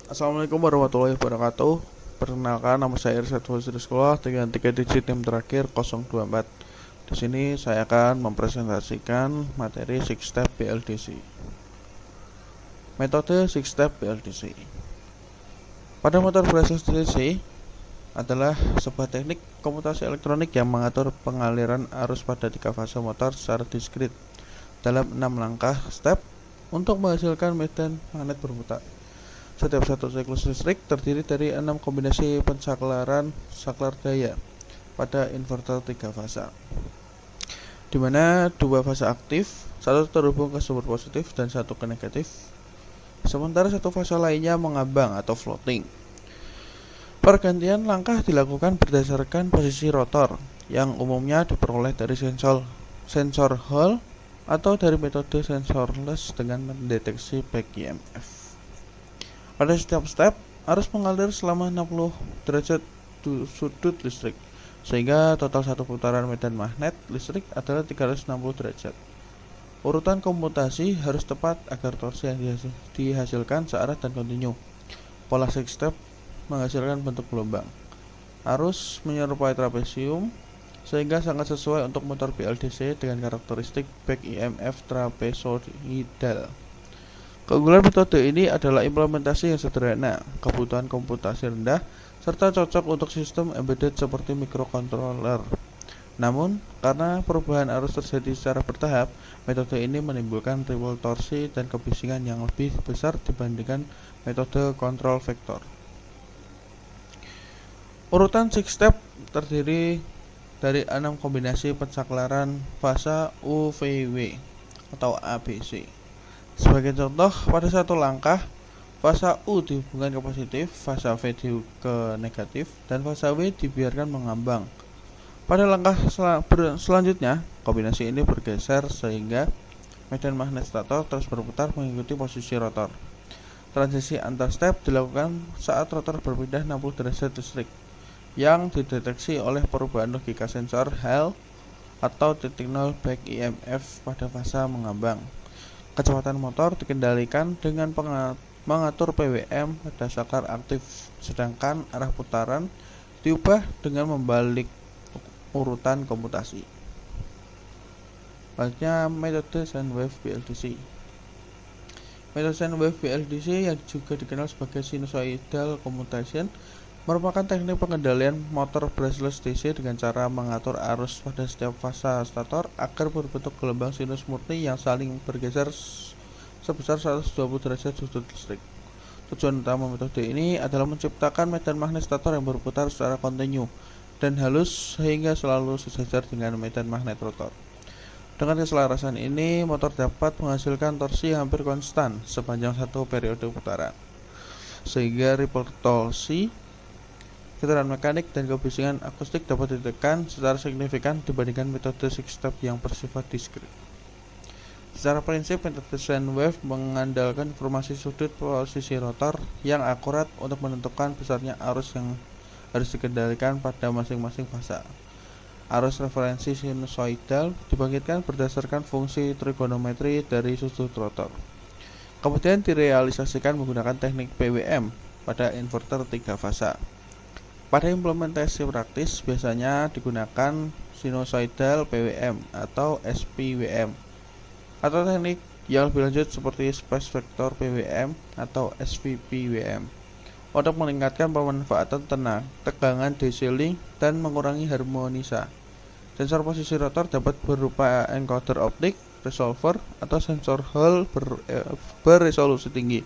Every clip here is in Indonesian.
Assalamualaikum warahmatullahi wabarakatuh. Perkenalkan, nama saya Irsyad Fauzi Sekolah dengan 3 digit NIM terakhir 024. Di sini saya akan mempresentasikan materi 6 step BLDC. Metode 6 step BLDC. Pada motor berbasis DC adalah sebuah teknik komutasi elektronik yang mengatur pengaliran arus pada 3 fase motor secara diskrit dalam 6 langkah step untuk menghasilkan medan magnet berputar. Setiap satu siklus listrik terdiri dari 6 kombinasi pensaklar daya pada inverter 3 fasa, di mana 2 fase aktif, satu terhubung ke sumber positif dan satu ke negatif, sementara satu fase lainnya mengambang atau floating. Pergantian langkah dilakukan berdasarkan posisi rotor yang umumnya diperoleh dari sensor Hall atau dari metode sensorless dengan mendeteksi back EMF. Pada setiap step, arus mengalir selama 60 derajat sudut listrik, sehingga total satu putaran medan magnet listrik adalah 360 derajat. Urutan komutasi harus tepat agar torsi yang dihasilkan searah dan kontinu. Pola 6 step menghasilkan bentuk gelombang. Arus menyerupai trapesium, sehingga sangat sesuai untuk motor BLDC dengan karakteristik back EMF trapezoidal. Keunggulan metode ini adalah implementasi yang sederhana, kebutuhan komputasi rendah, serta cocok untuk sistem embedded seperti microcontroller. Namun, karena perubahan arus terjadi secara bertahap, metode ini menimbulkan ripple torsi dan kebisingan yang lebih besar dibandingkan metode control vector. Urutan 6 step terdiri dari 6 kombinasi pensaklaran fasa UVW atau ABC. Sebagai contoh, pada satu langkah, fasa U dihubungkan ke positif, fasa V ke negatif, dan fasa W dibiarkan mengambang. Pada langkah selanjutnya, kombinasi ini bergeser sehingga medan magnet stator terus berputar mengikuti posisi rotor. Transisi antar step dilakukan saat rotor berpindah 60 derajat listrik yang dideteksi oleh perubahan logika sensor Hall atau titik nol back EMF pada fasa mengambang. Kecepatan motor dikendalikan dengan mengatur PWM pada saklar aktif, sedangkan arah putaran diubah dengan membalik urutan komutasi. Selanjutnya, metode sine wave BLDC. Metode sine wave BLDC yang juga dikenal sebagai sinusoidal commutation merupakan teknik pengendalian motor brushless DC dengan cara mengatur arus pada setiap fasa stator agar berbentuk gelombang sinus murni yang saling bergeser sebesar 120 derajat sudut listrik. Tujuan utama metode ini adalah menciptakan medan magnet stator yang berputar secara kontinu dan halus sehingga selalu sejajar dengan medan magnet rotor. Dengan keselarasan ini, motor dapat menghasilkan torsi hampir konstan sepanjang satu periode putaran, sehingga ripple torsi, getaran mekanik, dan kebisingan akustik dapat ditekan secara signifikan dibandingkan metode 6 step yang bersifat diskrit. Secara prinsip, metode sine wave mengandalkan informasi sudut posisi rotor yang akurat untuk menentukan besarnya arus yang harus dikendalikan pada masing-masing fasa. Arus referensi sinusoidal dibangkitkan berdasarkan fungsi trigonometri dari sudut rotor. Kemudian direalisasikan menggunakan teknik PWM pada inverter 3 fasa. Pada implementasi praktis biasanya digunakan sinusoidal PWM atau SPWM, atau teknik yang lebih lanjut seperti space vector PWM atau SVPWM untuk meningkatkan pemanfaatan tegangan DC link dan mengurangi harmonisa. Sensor posisi rotor dapat berupa encoder optik, resolver, atau sensor Hall beresolusi tinggi.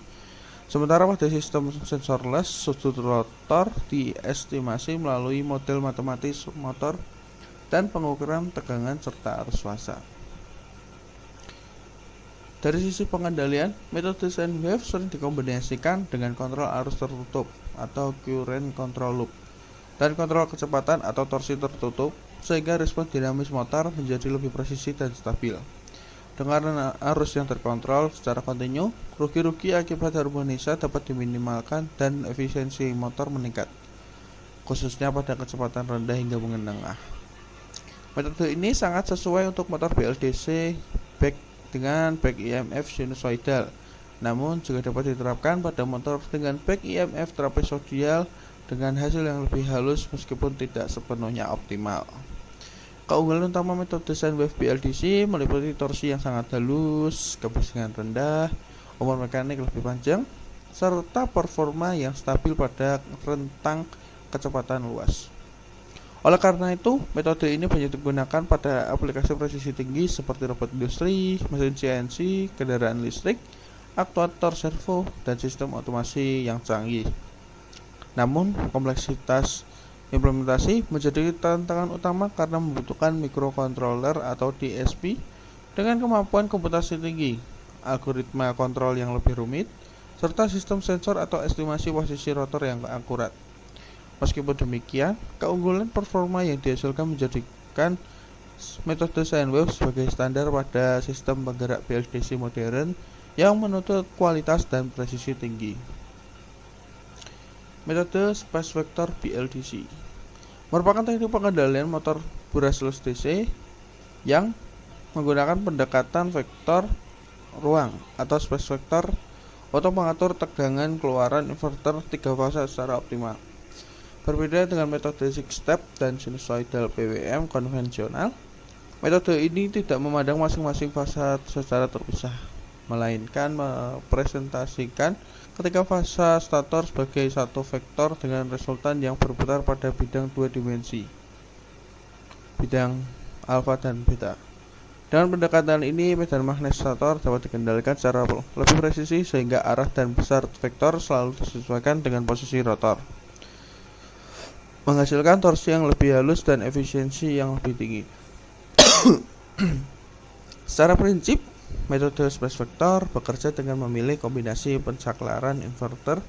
Sementara pada sistem sensorless, sudut rotor diestimasi melalui model matematis motor dan pengukuran tegangan serta arus fasa. Dari sisi pengendalian, metode sine wave sering dikombinasikan dengan kontrol arus tertutup atau current control loop dan kontrol kecepatan atau torsi tertutup, sehingga respons dinamis motor menjadi lebih presisi dan stabil. Dengan arus yang terkontrol secara kontinu, rugi-rugi akibat harmonisa dapat diminimalkan dan efisiensi motor meningkat, khususnya pada kecepatan rendah hingga menengah. Metode ini sangat sesuai untuk motor BLDC dengan back EMF sinusoidal Namun juga dapat diterapkan pada motor dengan back EMF trapezoidal dengan hasil yang lebih halus meskipun tidak sepenuhnya optimal. Keunggulan utama metode desain wave BLDC meliputi torsi yang sangat halus, kebisingan rendah, umur mekanik lebih panjang, serta performa yang stabil pada rentang kecepatan luas. Oleh karena itu, metode ini banyak digunakan pada aplikasi presisi tinggi seperti robot industri, mesin CNC, kendaraan listrik, aktuator servo, dan sistem otomasi yang canggih. Namun, kompleksitas implementasi menjadi tantangan utama karena membutuhkan microcontroller atau DSP dengan kemampuan komputasi tinggi, algoritma kontrol yang lebih rumit, serta sistem sensor atau estimasi posisi rotor yang akurat. Meskipun demikian, keunggulan performa yang dihasilkan menjadikan metode sine wave sebagai standar pada sistem penggerak BLDC modern yang menuntut kualitas dan presisi tinggi. Metode space vector BLDC merupakan teknik pengendalian motor brushless DC yang menggunakan pendekatan vektor ruang atau space vector untuk mengatur tegangan keluaran inverter 3 fase secara optimal. Berbeda dengan metode 6-step dan sinusoidal PWM konvensional, metode ini tidak memandang masing-masing fase secara terpisah, melainkan mepresentasikan ketika fase stator sebagai satu vektor dengan resultan yang berputar pada bidang 2 dimensi, bidang alfa dan beta. Dengan pendekatan ini, medan magnet stator dapat dikendalikan secara lebih presisi sehingga arah dan besar vektor selalu disesuaikan dengan posisi rotor, menghasilkan torsi yang lebih halus dan efisiensi yang lebih tinggi. Secara prinsip, metode space vector bekerja dengan memilih kombinasi pensaklaran inverter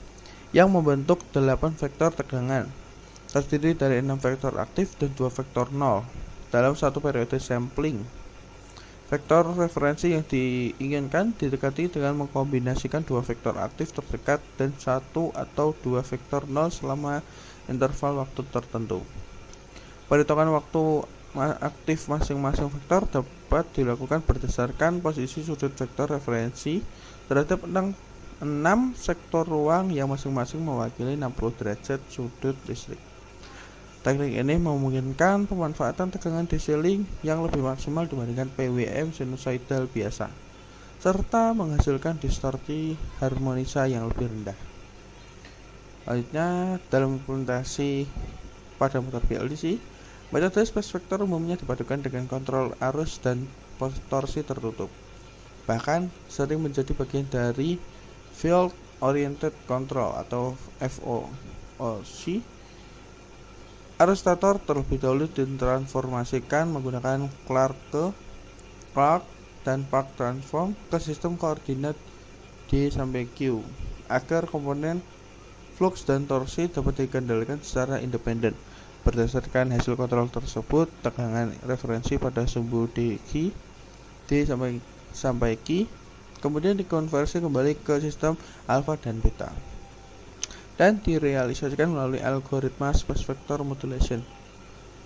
yang membentuk 8 vektor tegangan, terdiri dari 6 vektor aktif dan 2 vektor 0 dalam satu periode sampling. Vektor referensi yang diinginkan didekati dengan mengkombinasikan 2 vektor aktif terdekat dan 1 atau 2 vektor 0 selama interval waktu tertentu. Perhitungan waktu aktif masing-masing vektor dapat dilakukan berdasarkan posisi sudut vektor referensi terhadap 6 sektor ruang yang masing-masing mewakili 60 derajat sudut listrik. Teknik ini memungkinkan pemanfaatan tegangan DC link yang lebih maksimal dibandingkan PWM sinusoidal biasa, serta menghasilkan distorsi harmonisa yang lebih rendah. Selanjutnya, dalam implementasi pada motor BLDC, metode space vector umumnya dipadukan dengan kontrol arus dan torsi tertutup. Bahkan sering menjadi bagian dari Field Oriented Control atau FOC. Arus stator terlebih dahulu ditransformasikan menggunakan Clark dan Park transform ke sistem koordinat D sampai Q agar komponen flux dan torsi dapat dikendalikan secara independen. Berdasarkan hasil kontrol tersebut, tegangan referensi pada sumbu D sampai Q kemudian dikonversi kembali ke sistem alfa dan beta dan direalisasikan melalui algoritma space vector modulation.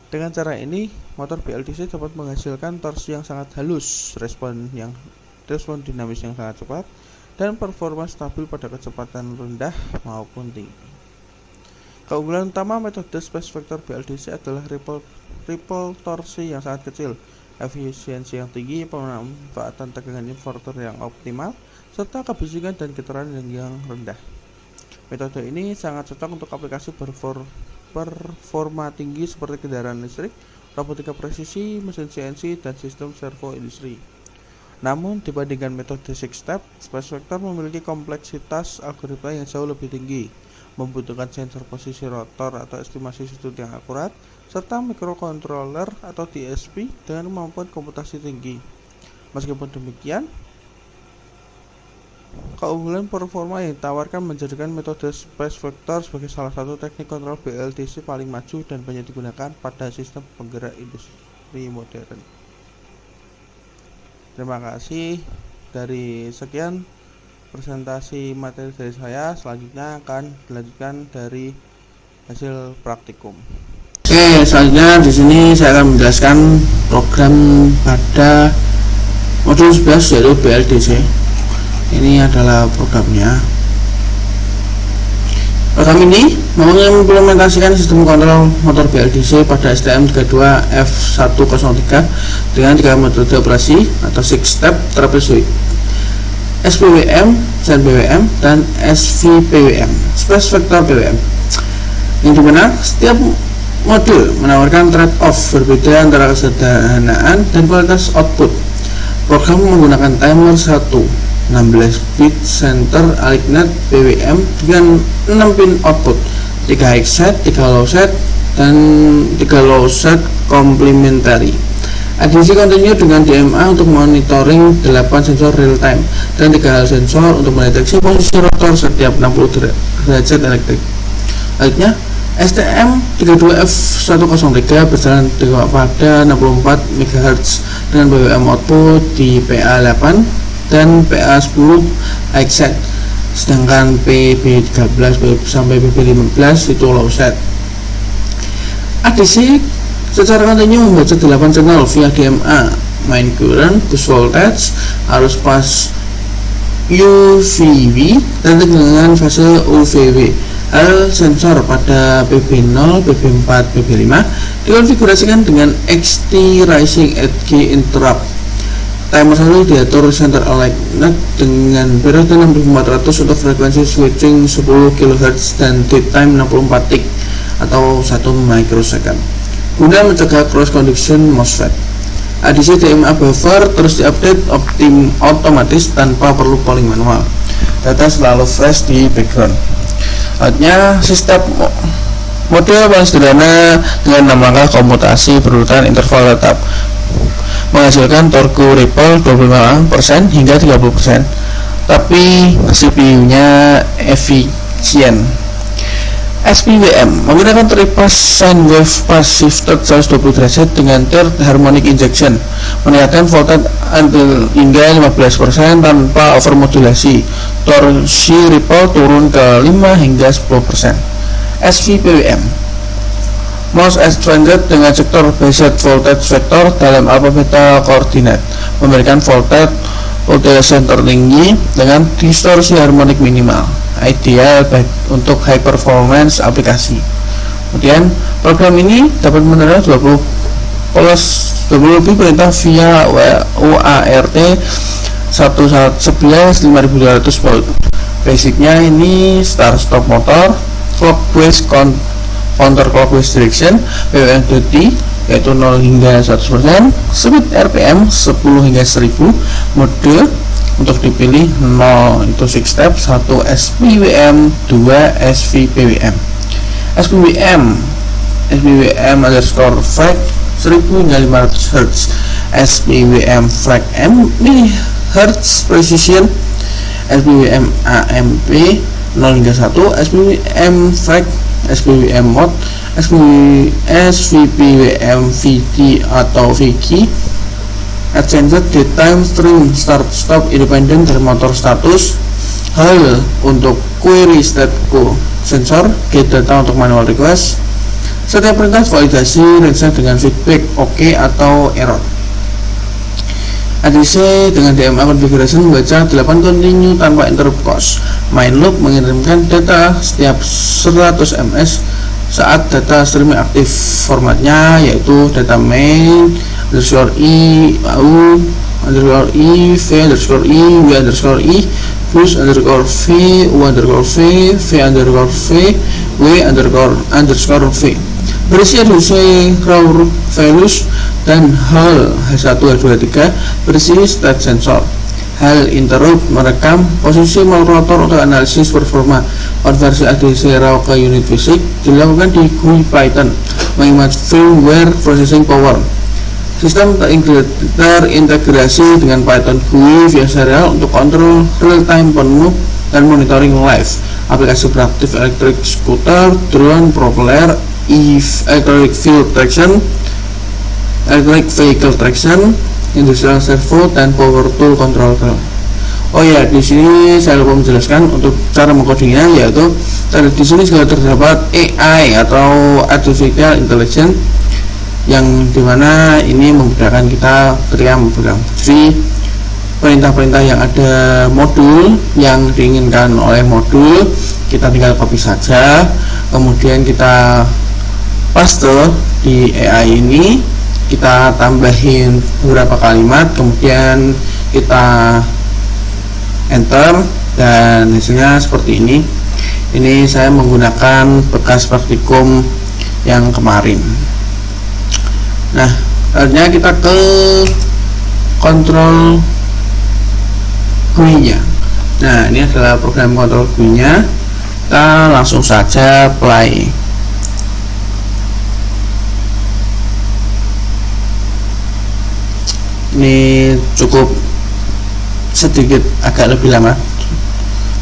Dengan cara ini, motor BLDC dapat menghasilkan torsi yang sangat halus, respon dinamis yang sangat cepat, dan performa stabil pada kecepatan rendah maupun tinggi. Keunggulan utama metode space vector BLDC adalah ripple torsi yang sangat kecil, efisiensi yang tinggi, pemanfaatan tegangan inverter yang optimal, serta kebisingan dan getaran yang rendah. Metode ini sangat cocok untuk aplikasi performa tinggi seperti kendaraan listrik, robotika presisi, mesin CNC, dan sistem servo industri. Namun, dibandingkan metode 6-step, space vector memiliki kompleksitas algoritma yang jauh lebih tinggi, membutuhkan sensor posisi rotor atau estimasi sudut yang akurat, serta microcontroller atau DSP dengan kemampuan komputasi tinggi. Meskipun demikian, keunggulan performa yang ditawarkan menjadikan metode space vector sebagai salah satu teknik kontrol BLDC paling maju dan banyak digunakan pada sistem penggerak industri modern. Terima kasih. Dari sekian presentasi materi dari saya, selanjutnya akan dilanjutkan dari hasil praktikum. Oke, selanjutnya di sini saya akan menjelaskan program pada modul 11 yaitu BLDC. Ini adalah programnya. Program ini mengimplementasikan sistem kontrol motor BLDC pada STM32F103 dengan 3 metode operasi atau 6 step trapezoid, SPWM, ZPWM, dan SVPWM, Space Vector PWM, yang dimana setiap modul menawarkan trade-off berbeda antara kesederhanaan dan kualitas output. Program menggunakan timer 16 bit center aligned PWM dengan 6 pin output, 3 high set, 3 low set, dan 3 low set complementary. ADC continue dengan DMA untuk monitoring 8 sensor real time dan 3 hal sensor untuk mendeteksi posisi rotor setiap 60 derajat elektrik. Selanjutnya, STM32F103 berjalan pada 64 MHz dengan PWM output di PA8 dan PA10 high set, sedangkan PB13 sampai PB15 itu low set. ADC secara kontinu membaca 8 channel via DMA, main current, bus voltage, arus pas UVW, dan tegangan fase UVW. Hal sensor pada PB0, PB4, PB5 dikonfigurasikan dengan XT Rising Edge Interrupt. Timer 1 diatur center alignment dengan periode 6400 untuk frekuensi switching 10 kHz dan dead time 64 tick atau 1 microsecond guna mencegah cross conduction MOSFET. ADC DMA buffer terus diupdate otomatis tanpa perlu polling manual. Data selalu fresh di background. Selanjutnya, sistem model paling sederhana dengan 6 langkah komutasi berurutan interval tetap menghasilkan torque ripple 25% hingga 30%, tapi CPU-nya efisien. SPWM menggunakan triple sine wave phase shifted 120 derajat dengan third harmonic injection, meningkatkan voltage hingga 15% tanpa overmodulasi. Torsi ripple turun ke 5 hingga 10%. SVPWM most advanced dengan sektor based voltage vector dalam alpha-beta koordinat, memberikan voltage tertinggi dengan distorsi harmonik minimal, ideal untuk high performance aplikasi. Kemudian program ini dapat menerima 20 lebih perintah via UART 11 5200 volt. Basicnya ini start stop motor, clockwise counter clockwise direction, PWM duty yaitu 0 hingga 100%, speed RPM 10 hingga 1000, mode untuk dipilih 0 itu 6 step, 1 SPWM, 2 SVPWM. SPWM underscore flag 1000 hingga 500 Hz, SPWM flag M mHz precision, SPWM AMP 0 hingga 1, SPWM flag, SPWM mode, SVPWM VT atau VG, adjusted daytime string start stop independent dari motor status, hal untuk query statco sensor, get data untuk manual request, setiap perintah validasi reset dengan feedback oke atau error. ADC dengan DMA configuration membaca 8 continue tanpa interrupt cost. Main loop mengirimkan data setiap 100 ms saat data streaming aktif. Formatnya yaitu data main underscore i au underscore i v underscore i w underscore i plus underscore v u underscore v v underscore v w underscore v. Berisi ADC raw values dan hal H1 H2 H3 berisi state sensor. Hal interrupt merekam posisi rotor untuk analisis performa. Konversi ADC raw ke unit fisik dilakukan di GUI Python, menghemat firmware processing power. Sistem terintegrasi dengan Python GUI via serial untuk kontrol real time penuh dan monitoring live. Aplikasi praktis electric scooter, drone, propeller, electric vehicle traction, industrial servo, dan power tool control. Oh ya, di sini saya lupa menjelaskan untuk cara mengkodingnya, yaitu di sini juga terdapat AI atau artificial intelligence, yang dimana ini memudahkan kita ketika memprogram. Jadi perintah-perintah yang ada modul yang diinginkan oleh modul, kita tinggal copy saja, kemudian kita paste di AI ini, kita tambahin beberapa kalimat, kemudian kita enter, dan hasilnya seperti ini. Ini saya menggunakan bekas praktikum yang kemarin. Nah, selanjutnya kita ke kontrol GUI-nya. Nah, ini adalah program kontrol GUI-nya. Kita langsung saja play. Ini cukup sedikit agak lebih lama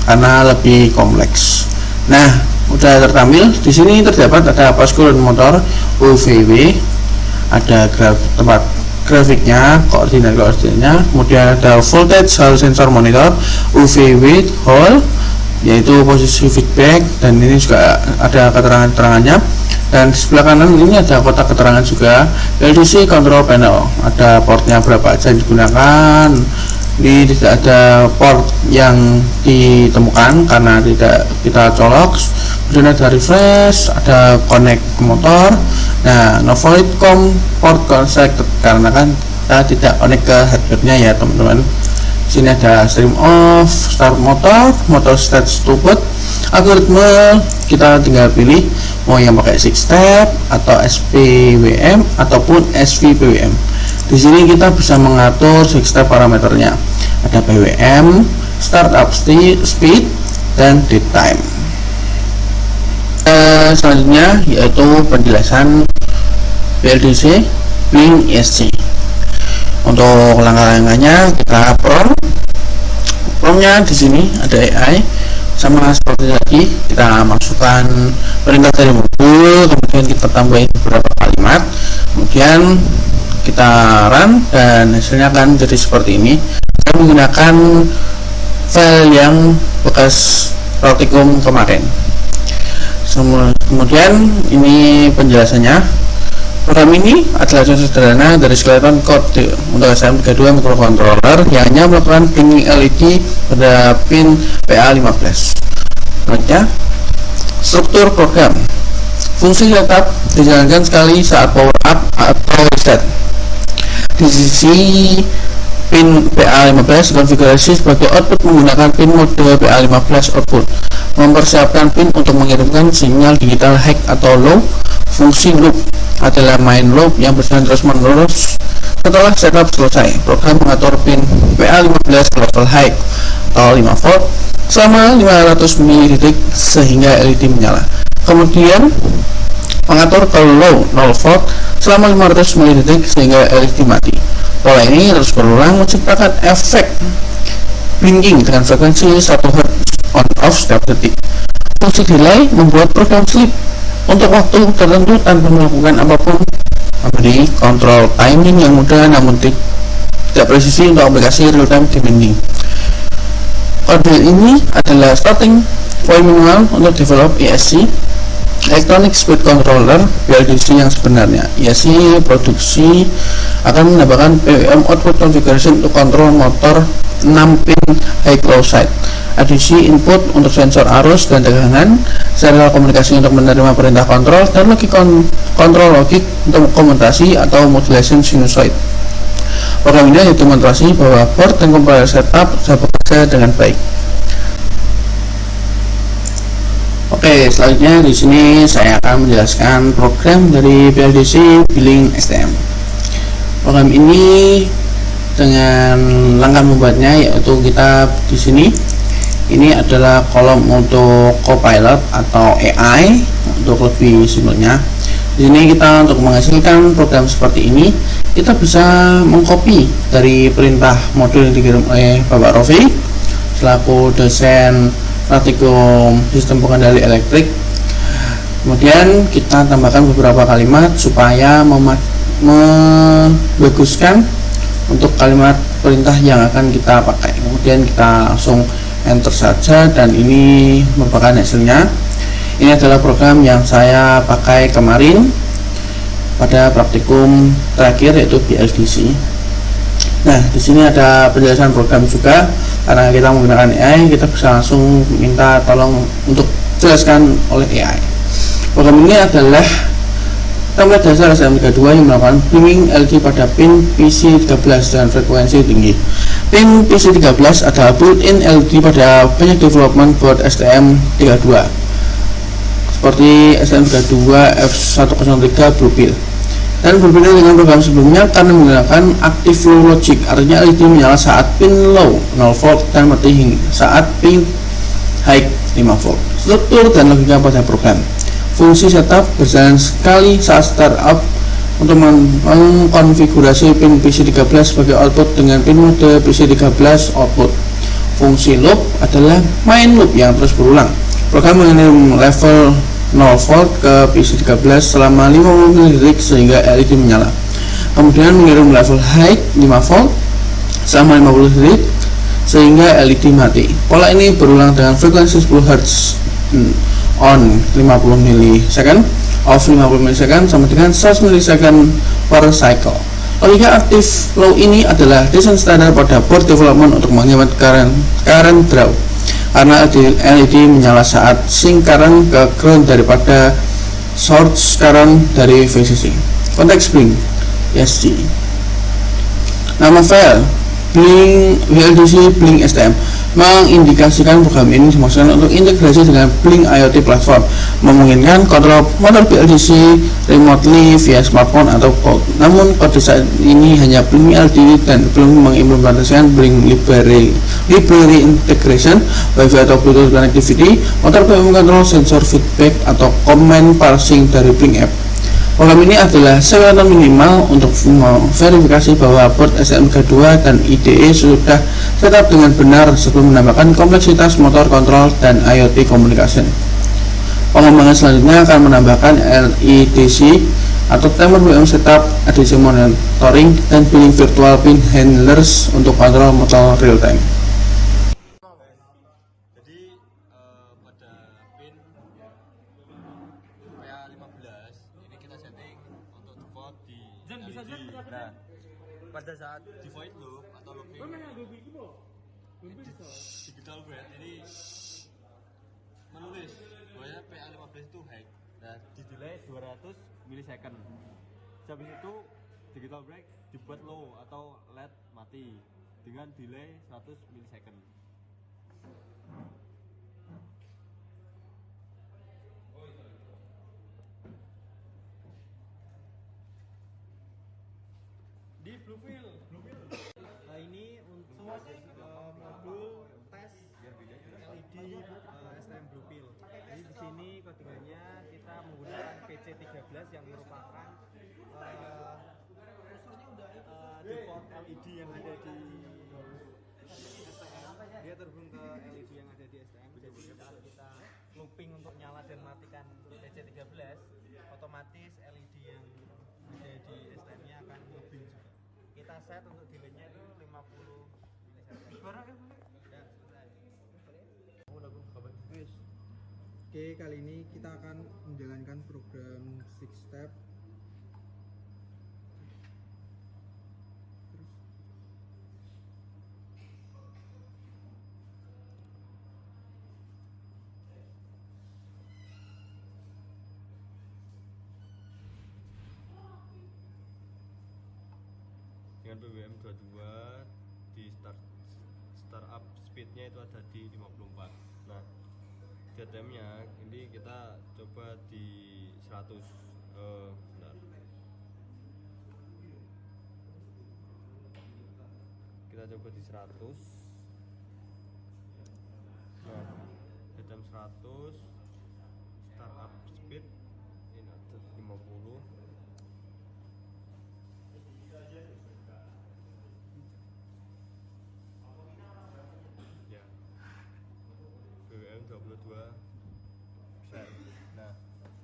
karena lebih kompleks. Nah, udah tertampil. Di sini terdapat ada poskul motor UVW, ada tempat grafiknya, koordinatnya, kemudian ada voltage hall sensor monitor UVW hall, yaitu posisi feedback, dan ini juga ada keterangan-keterangannya. Dan di sebelah kanan ini ada kotak keterangan juga, LDC control panel, ada portnya berapa aja digunakan. Ini tidak ada port yang ditemukan karena tidak kita colok. Kemudian ada refresh, ada connect ke motor. Nah, no void com port connected karena kan kita tidak connect ke hardware-nya ya teman-teman. Sini ada stream off, start motor start stupid, algoritma kita tinggal pilih mau yang pakai 6 step atau SPWM ataupun SVPWM. Di sini kita bisa mengatur 6 step parameternya. Ada PWM, startup speed, dan dead time. Selanjutnya yaitu penjelasan BLDC Blink ESC. Untuk langkah-langkahnya kita promnya di sini ada AI, sama seperti tadi kita masukkan perintah dari modul, kemudian kita tambahin beberapa kalimat, kemudian kita run, dan hasilnya akan jadi seperti ini. Saya menggunakan file yang bekas praktikum kemarin. Kemudian ini penjelasannya. Program ini adalah contoh sederhana dari skeleton code untuk STM32 microcontroller yang hanya melakukan blinking LED pada pin PA15. Selanjutnya, struktur program. Fungsi setup dijalankan sekali saat power up atau reset. Di sisi pin PA15 konfigurasi sebagai output menggunakan pin mode PA15 output. Mempersiapkan pin untuk mengirimkan sinyal digital high atau low. Fungsi loop adalah main loop yang berjalan terus menerus. Setelah setup selesai, program mengatur pin PA15 level high atau 5 volt selama 500 mili detik sehingga LED menyala. Kemudian mengatur ke low 0 volt selama 500 mili detik sehingga LED mati. Pola ini terus berulang menciptakan efek blinking dengan frekuensi 1 Hz on off setiap detik. Fungsi delay membuat program sleep untuk waktu tertentu tanpa melakukan apapun, memberi kontrol timing yang mudah namun tidak presisi untuk aplikasi real time demanding. Kode ini adalah starting point minimal untuk develop ESC Electronic Speed Controller BLDC yang sebenarnya. ESC produksi akan menambahkan PWM output configuration untuk kontrol motor 6 pin high low side, adisi input untuk sensor arus dan tegangan, serial komunikasi untuk menerima perintah kontrol, dan kontrol logik untuk komutasi atau modulation sinusoid. Program ini demonstrasi bahwa board dan compiler setup bisa bekerja dengan baik. Oke, selanjutnya di sini saya akan menjelaskan program dari BLDC Billing STM. Program ini dengan langkah membuatnya yaitu kita di sini ini adalah kolom untuk copilot atau AI untuk lebih simpelnya. Di sini kita untuk menghasilkan program seperti ini kita bisa mengcopy dari perintah modul yang dikirim oleh Bapak Rofi selaku dosen praktikum sistem pengendali elektrik. Kemudian kita tambahkan beberapa kalimat supaya membaguskan untuk kalimat perintah yang akan kita pakai. Kemudian kita langsung enter saja dan ini merupakan hasilnya. Ini adalah program yang saya pakai kemarin pada praktikum terakhir yaitu BLDC. Nah, di sini ada penjelasan program juga. Karena kita menggunakan AI, kita bisa langsung minta tolong untuk jelaskan oleh AI. Program ini adalah template dasar STM32 yang melakukan pinging LED pada pin PC13 dengan frekuensi tinggi. Pin PC13 adalah built-in LED pada banyak development board STM32 seperti STM32 F103 Bluepill, dan berbeda dengan program sebelumnya karena menggunakan active low logic, artinya LED menyala saat pin low 0 volt dan mati saat pin high 5 volt. Struktur dan logika pada program: fungsi setup berjalan sekali saat startup untuk mengkonfigurasi pin PC13 sebagai output dengan pin mode PC13 output. Fungsi loop adalah main loop yang terus berulang. Program mengirim level 0 volt ke PC13 selama 50 detik sehingga LED menyala. Kemudian mengirim level high 5 volt selama 50 detik sehingga LED mati. Pola ini berulang dengan frekuensi 10 Hz on 50 milisecond, off 50 milisecond sama dengan 100 milisecond per cycle. Logika aktif low ini adalah desain standar pada board development untuk menghemat current draw, karena LED menyala saat sync current ke ground daripada source current dari VCC. Konteks blink ESC. Nama file Blink VLDC Blink STM mengindikasikan program ini dimaksudkan untuk integrasi dengan Blink IoT platform, memungkinkan kontrol motor BLDC remotely via smartphone atau cloud. Namun pada saat ini hanya Blink LTE dan belum mengimplementasikan Blink library integration, Wi-Fi atau Bluetooth connectivity, motor BM control sensor feedback atau command parsing dari Blink app. Program ini adalah syarat minimal untuk verifikasi bahwa board STM32 dan IDE sudah setup dengan benar sebelum menambahkan kompleksitas motor kontrol dan IoT communication. Pengembangan selanjutnya akan menambahkan LEDC atau timer BM setup, ADC monitoring, dan billing virtual pin handlers untuk kontrol motor real time. Jadi pada pin PA15 ini kita setting untuk default di LED. Nah, pada saat di void loop atau looping digital bread ini menulis bahwa PA15 itu high. Nah, di delay 200 milisecond. Habis itu digital break dibuat low atau LED mati dengan delay 100 milisecond. Di Bluepill. Nah, ini untuk modul tes LED STM Bluepill. Jadi di sini codingannya kita menggunakan PC13 yang merupakan default LED yang ada di STM. Dia terhubung ke LED yang ada di STM. Jadi kalau kita looping untuk nyala dan matikan PC13, otomatis LED yang ada di STM-nya akan looping juga. Kita set untuk delaynya itu 50 milisecond. Oke, kali ini kita akan menjalankan program 6 step. Dengan BBM 22 di startup speednya itu ada di 54. Nah, JTM-nya ini kita coba di 100. Bentar. Kita coba di 100. Nah, JTM 100 startup speed ini ada 50. Ya, BBM 22%. Nah,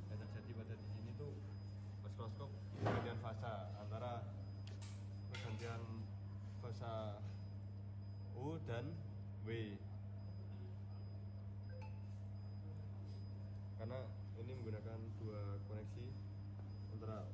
yang terjadi pada di sini tuh oscilloscope pergantian fasa antara pergantian fasa U dan W, karena ini menggunakan dua koneksi antara